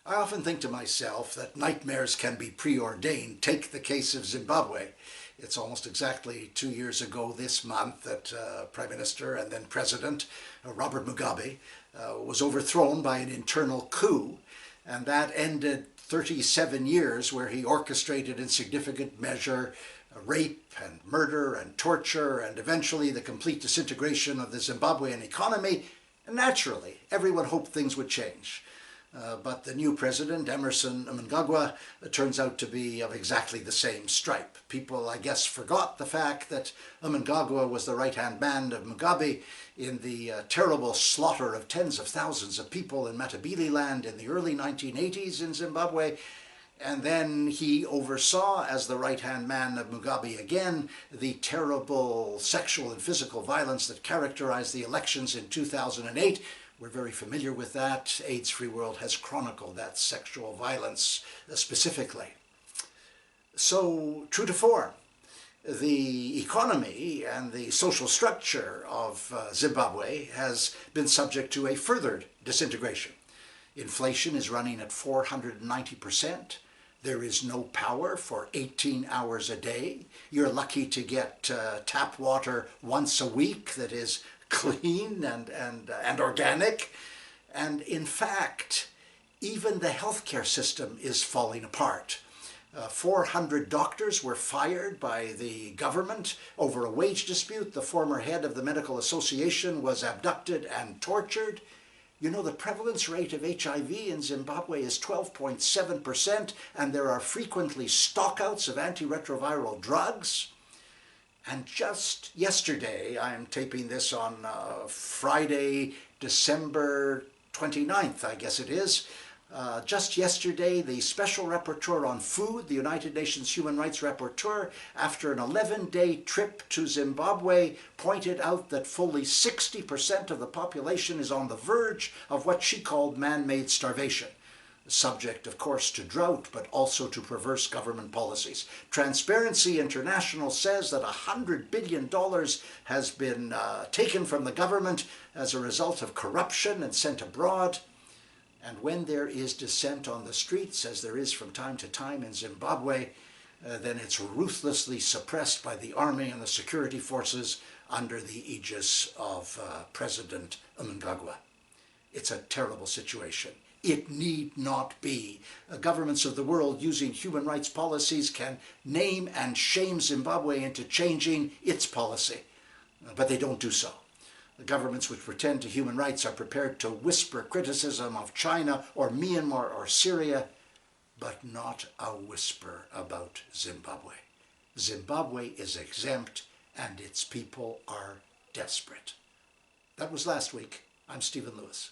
I often think to myself that nightmares can be preordained. Take the case of Zimbabwe. It's almost exactly 2 years ago this month that Prime Minister and then President Robert Mugabe was overthrown by an internal coup, and that ended 37 years where he orchestrated in significant measure rape and murder and torture and eventually the complete disintegration of the Zimbabwean economy. And naturally, everyone hoped things would change. But the new president, Emmerson Mnangagwa, turns out to be of exactly the same stripe. People, I guess, forgot the fact that Mnangagwa was the right-hand man of Mugabe in the terrible slaughter of tens of thousands of people in Matabeleland in the early 1980s in Zimbabwe. And then he oversaw, as the right-hand man of Mugabe again, the terrible sexual and physical violence that characterized the elections in 2008. We're very familiar with that. AIDS-Free World has chronicled that sexual violence specifically. So, true to form, the economy and the social structure of Zimbabwe has been subject to a further disintegration. Inflation is running at 490%. There is no power for 18 hours a day. You're lucky to get tap water once a week that is clean and organic. And in fact, even the healthcare system is falling apart. 400 doctors were fired by the government over a wage dispute. The former head of the Medical Association was abducted and tortured. You know, the prevalence rate of HIV in Zimbabwe is 12.7%, and there are frequently stockouts of antiretroviral drugs. And just yesterday, I'm taping this on Friday, December 29th, I guess it is. Just yesterday, the Special Rapporteur on Food, the United Nations Human Rights Rapporteur, after an 11-day trip to Zimbabwe, pointed out that fully 60% of the population is on the verge of what she called man-made starvation. Subject, of course, to drought, but also to perverse government policies. Transparency International says that $100 billion has been taken from the government as a result of corruption and sent abroad. And when there is dissent on the streets, as there is from time to time in Zimbabwe, then it's ruthlessly suppressed by the army and the security forces under the aegis of President Mnangagwa. It's a terrible situation. It need not be. Governments of the world using human rights policies can name and shame Zimbabwe into changing its policy, but they don't do so. The governments which pretend to human rights are prepared to whisper criticism of China or Myanmar or Syria, but not a whisper about Zimbabwe. Zimbabwe is exempt and its people are desperate. That was last week. I'm Stephen Lewis.